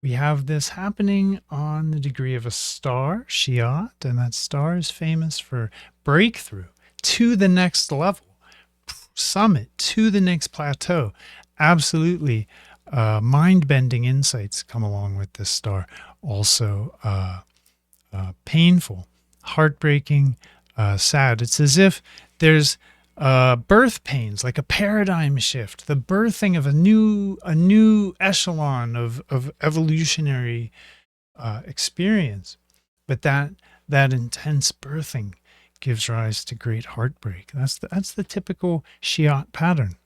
we have this happening on the degree of a star, Shiat, and that star is famous for breakthrough to the next level, summit to the next plateau. Absolutely mind-bending insights come along with this star. Also painful, heartbreaking, sad. It's as if there's birth pains, like a paradigm shift, the birthing of a new echelon of evolutionary experience. But that intense birthing gives rise to great heartbreak. That's the typical Shiat pattern.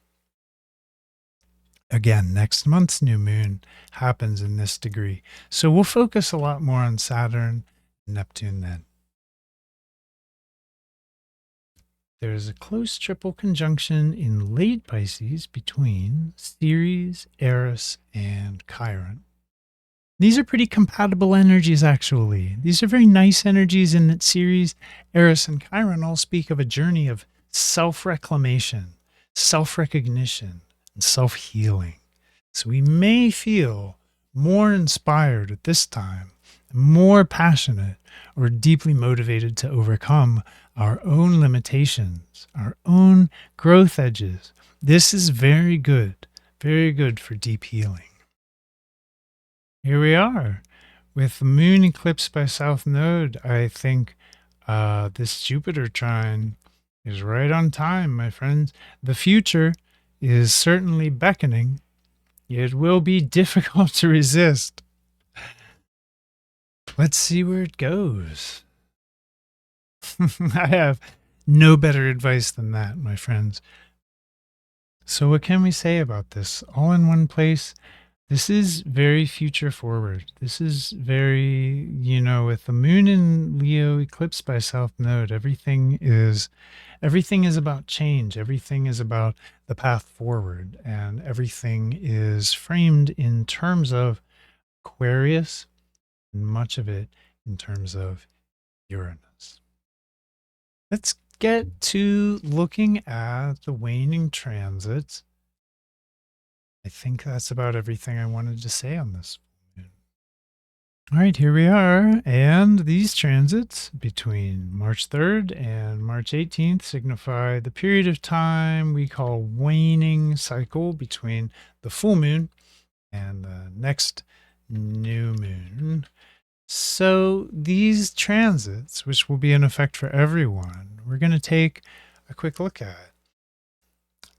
Again, next month's new moon happens in this degree. So we'll focus a lot more on Saturn and Neptune then. There is a close triple conjunction in late Pisces between Ceres, Eris, and Chiron. These are pretty compatible energies, actually. These are very nice energies in that Ceres, Eris, and Chiron all speak of a journey of self-reclamation, self-recognition, and self-healing. So we may feel more inspired at this time, more passionate, or deeply motivated to overcome our own limitations, our own growth edges. This is very good for deep healing. Here we are with the moon eclipse by South Node. I think this Jupiter trine is right on time, my friends. The future is certainly beckoning. It will be difficult to resist. Let's see where it goes. I have no better advice than that, my friends. So what can we say about this? All in one place. This is very future forward. This is very, with the moon in Leo eclipse by South Node, everything is about change. Everything is about the path forward, and everything is framed in terms of Aquarius, and much of it in terms of Uranus. Let's get to looking at the waning transits. I think that's about everything I wanted to say on this. All right, here we are. And these transits between March 3rd and March 18th signify the period of time we call waning cycle between the full moon and the next new moon. So these transits, which will be in effect for everyone, we're going to take a quick look at.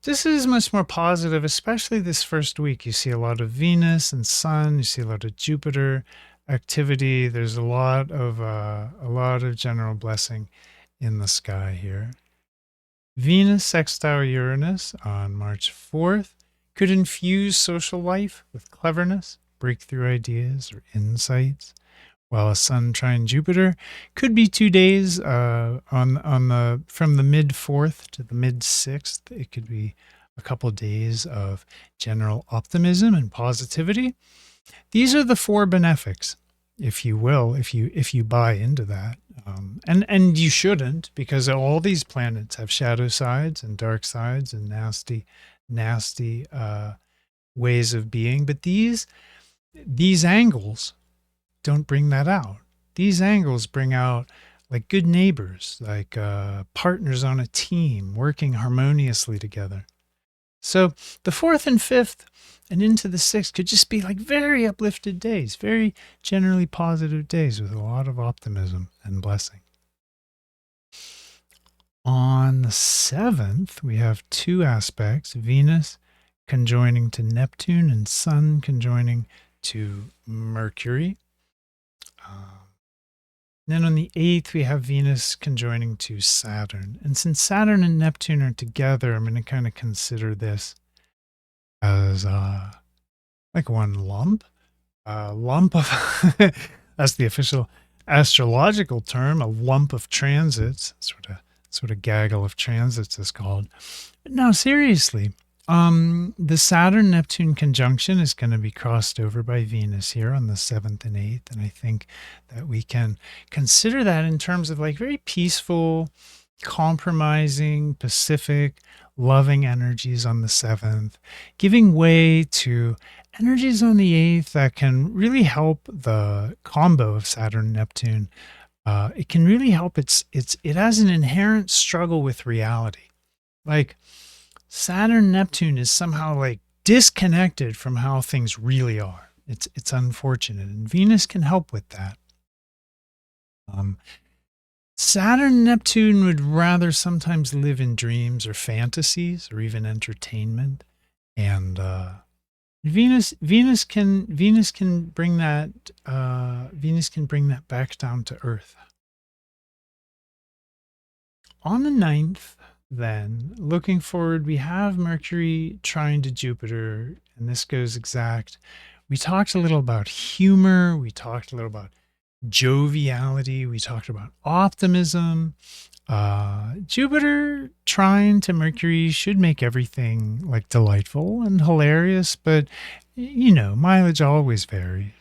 This is much more positive, especially this first week. You see a lot of Venus and Sun. You see a lot of Jupiter activity. There's a lot of general blessing in the sky here. Venus sextile Uranus on March 4th could infuse social life with cleverness, breakthrough ideas, or insights. While a Sun trine Jupiter could be 2 days from the mid 4th to the mid 6th. It could be a couple days of general optimism and positivity. These are the 4 benefics, if you will, if you buy into that, and you shouldn't, because all these planets have shadow sides and dark sides and nasty ways of being. But these angles don't bring that out. These angles bring out like good neighbors, like partners on a team working harmoniously together. So the 4th and 5th and into the 6th could just be like very uplifted days, very generally positive days with a lot of optimism and blessing. On the 7th, we have 2 aspects, Venus conjoining to Neptune and Sun conjoining to Mercury. Then on the 8th, we have Venus conjoining to Saturn. And since Saturn and Neptune are together, I'm going to kind of consider this as like one lump. Lump of, that's the official astrological term, a lump of transits. That's what a gaggle of transits is called. But no, seriously. The Saturn-Neptune conjunction is going to be crossed over by Venus here on the 7th and 8th. And I think that we can consider that in terms of like very peaceful, compromising, pacific, loving energies on the 7th, giving way to energies on the 8th that can really help the combo of Saturn-Neptune. It can really help. It has an inherent struggle with reality. Like, Saturn-Neptune is somehow like disconnected from how things really are. It's unfortunate, and Venus can help with that. Saturn-Neptune would rather sometimes live in dreams or fantasies or even entertainment, and Venus can bring that back down to Earth. On the 9th, then, looking forward, we have Mercury trine to Jupiter, and this goes exact. We talked a little about humor. We talked a little about joviality. We talked about optimism. Jupiter trine to Mercury should make everything like delightful and hilarious, but mileage always varies.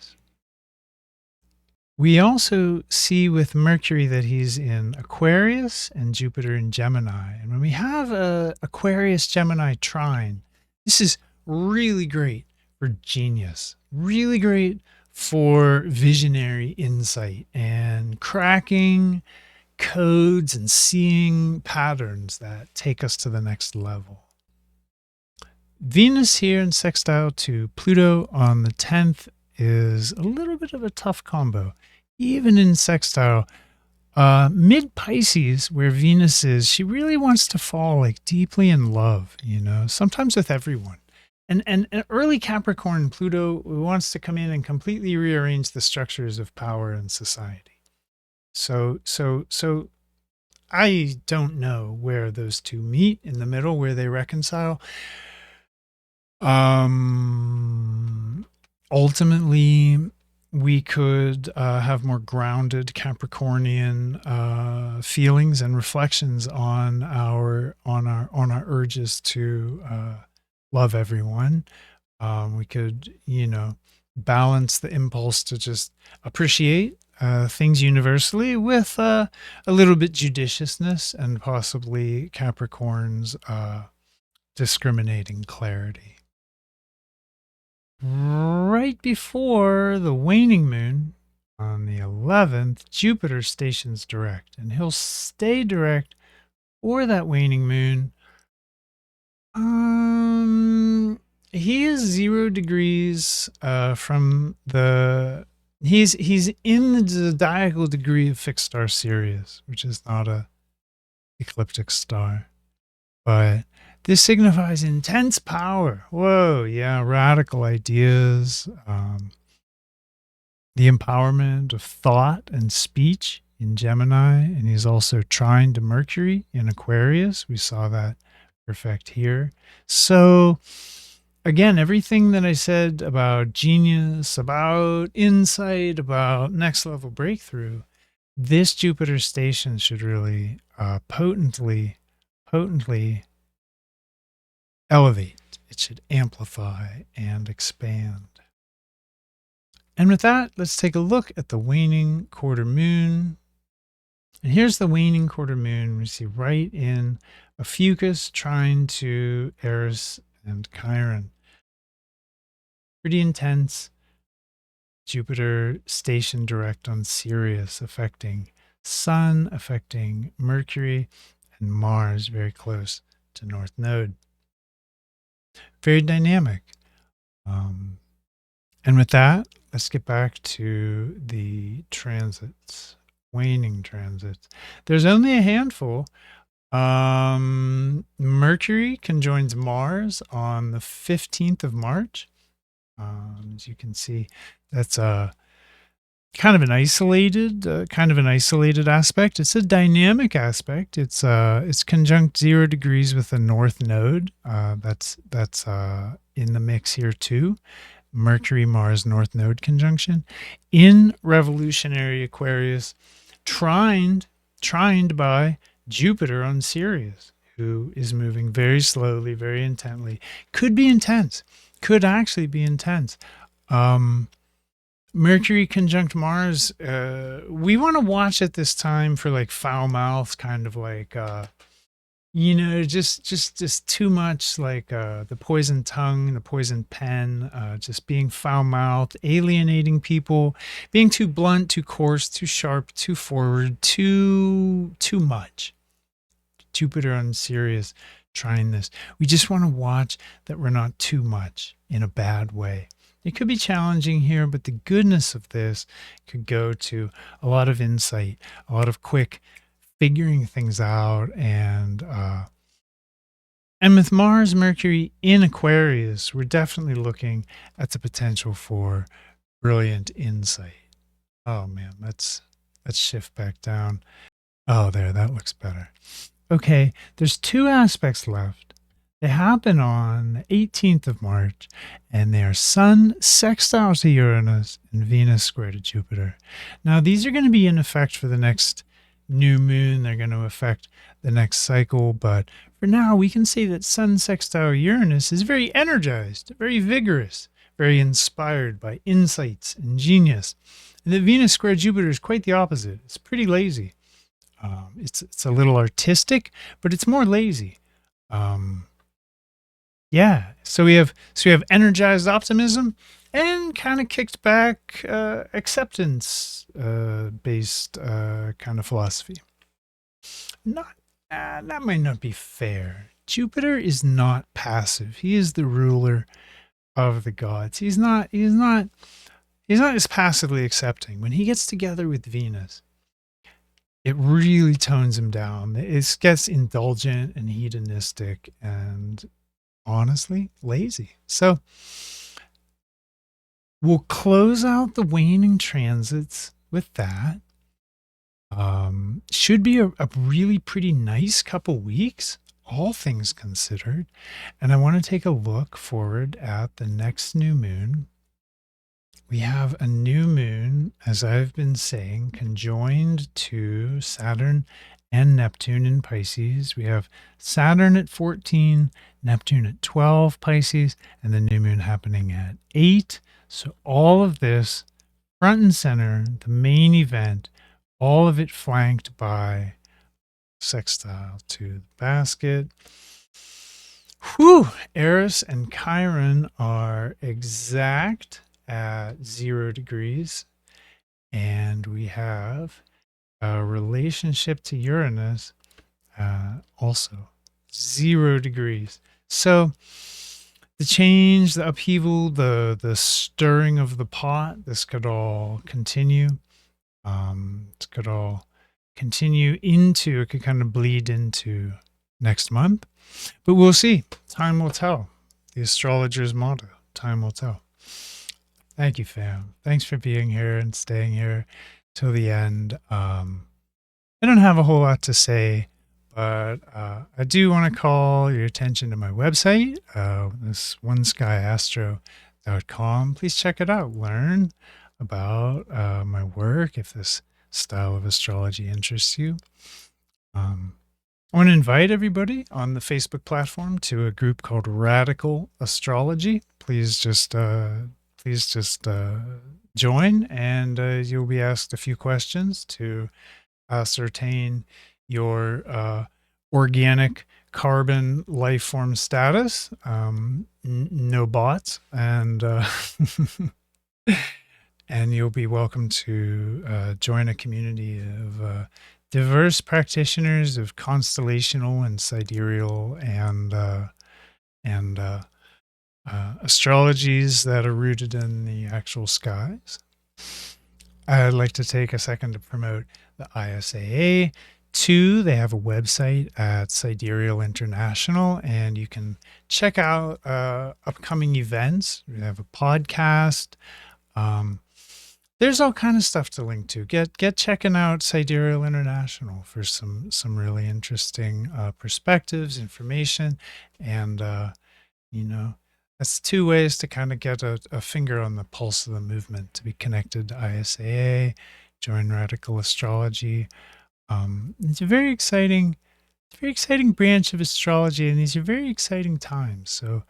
We also see with Mercury that he's in Aquarius and Jupiter in Gemini. And when we have a Aquarius-Gemini trine, this is really great for genius, really great for visionary insight and cracking codes and seeing patterns that take us to the next level. Venus here in sextile to Pluto on the 10th is a little bit of a tough combo. Even in sextile, mid-Pisces, where Venus is, she really wants to fall like deeply in love, sometimes with everyone. And early Capricorn Pluto wants to come in and completely rearrange the structures of power and society. So I don't know where those two meet in the middle, where they reconcile. Ultimately, we could have more grounded Capricornian feelings and reflections on our urges to love everyone. We could, balance the impulse to just appreciate things universally with a little bit judiciousness and possibly Capricorn's discriminating clarity. Right before the waning moon on the 11th, Jupiter stations direct, and he'll stay direct for that waning moon. He is 0 degrees from the. He's in the zodiacal degree of fixed star Sirius, which is not a ecliptic star, but this signifies intense power. Whoa, yeah, radical ideas, the empowerment of thought and speech in Gemini, and he's also trine to Mercury in Aquarius. We saw that perfect here. So again, everything that I said about genius, about insight, about next level breakthrough, this Jupiter station should really potently elevate. It should amplify and expand. And with that, let's take a look at the waning quarter moon. And here's the waning quarter moon. We see right in Ophiuchus trine to Eris and Chiron. Pretty intense. Jupiter stationed direct on Sirius, affecting Sun, affecting Mercury, and Mars very close to North Node. Very dynamic. And with that, let's get back to the transits, waning transits. There's only a handful. Mercury conjoins Mars on the 15th of March. As you can see, that's a kind of an isolated aspect. It's a dynamic aspect. It's conjunct 0 degrees with the North Node. That's in the mix here too. Mercury-Mars North Node conjunction in revolutionary Aquarius, trined by Jupiter on Sirius, who is moving very slowly, very intently. Could be intense. Could actually be intense. Mercury conjunct Mars. We want to watch at this time for like foul mouth, kind of like just too much, like the poison tongue, the poison pen, just being foul-mouthed, alienating people, being too blunt, too coarse, too sharp, too forward, too much. Jupiter on Sirius trying this. We just want to watch that we're not too much in a bad way. It could be challenging here, but the goodness of this could go to a lot of insight, a lot of quick figuring things out, and with Mars, Mercury in Aquarius, we're definitely looking at the potential for brilliant insight. Oh man, let's shift back down. Oh, there, that looks better. Okay, there's 2 aspects left. They happen on the 18th of March, and they are Sun sextile to Uranus and Venus square to Jupiter. Now, these are going to be in effect for the next new moon. They're going to affect the next cycle, but for now we can say that Sun sextile Uranus is very energized, very vigorous, very inspired by insights and genius, and that Venus square Jupiter is quite the opposite. It's pretty lazy. It's a little artistic, but it's more lazy. Yeah, so we have energized optimism and kind of kicked back acceptance based kind of philosophy. That might not be fair. Jupiter is not passive. He is the ruler of the gods. He's not as passively accepting. When he gets together with Venus, it really tones him down. It gets indulgent and hedonistic, and honestly lazy. So we'll close out the waning transits with that. Should be a really pretty nice couple weeks, all things considered. And I want to take a look forward at the next new moon. We have a new moon, as I've been saying, conjoined to Saturn and Neptune in Pisces. We have Saturn at 14, Neptune at 12 Pisces, and the new moon happening at 8. So all of this front and center, the main event, all of it flanked by sextile to the basket. Whew, Eris and Chiron are exact at 0 degrees, and we have a relationship to Uranus also 0 degrees. So the change, the upheaval, the stirring of the pot, this could all continue. It could all continue into, it could kind of bleed into next month, but we'll see. Time will tell. The astrologer's motto, time will tell. Thank you, fam. Thanks for being here and staying here till the end. I don't have a whole lot to say, but I do want to call your attention to my website, this oneskyastrology.com. Please check it out. Learn about my work if this style of astrology interests you. I want to invite everybody on the Facebook platform to a group called Radical Astrology. Please just join, and you'll be asked a few questions to ascertain your organic carbon life form status. No bots, and and you'll be welcome to join a community of diverse practitioners of constellational and sidereal and astrologies that are rooted in the actual skies. I'd like to take a second to promote the ISAA. Too, they have a website at Sidereal International, and you can check out upcoming events. We have a podcast. There's all kind of stuff to link to. Get checking out Sidereal International for some really interesting perspectives, information, and that's two ways to kind of get a finger on the pulse of the movement, to be connected to ISAA, join Radical Astrology. It's a very exciting branch of astrology, and these are very exciting times. So,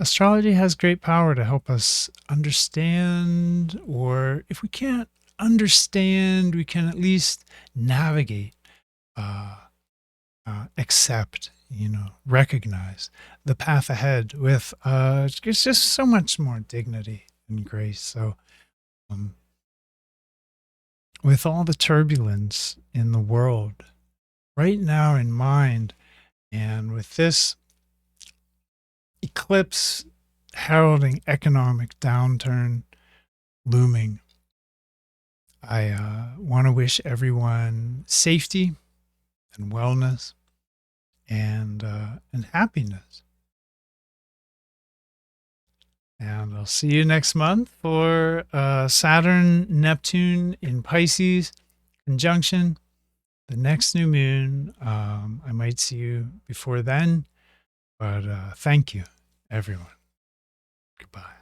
astrology has great power to help us understand, or if we can't understand, we can at least navigate, accept, recognize the path ahead with it's just so much more dignity and grace. So, with all the turbulence in the world right now in mind, and with this eclipse heralding economic downturn looming, I want to wish everyone safety and wellness and happiness. And I'll see you next month for Saturn Neptune in Pisces conjunction, the next new moon. I might see you before then, but thank you, everyone. Goodbye.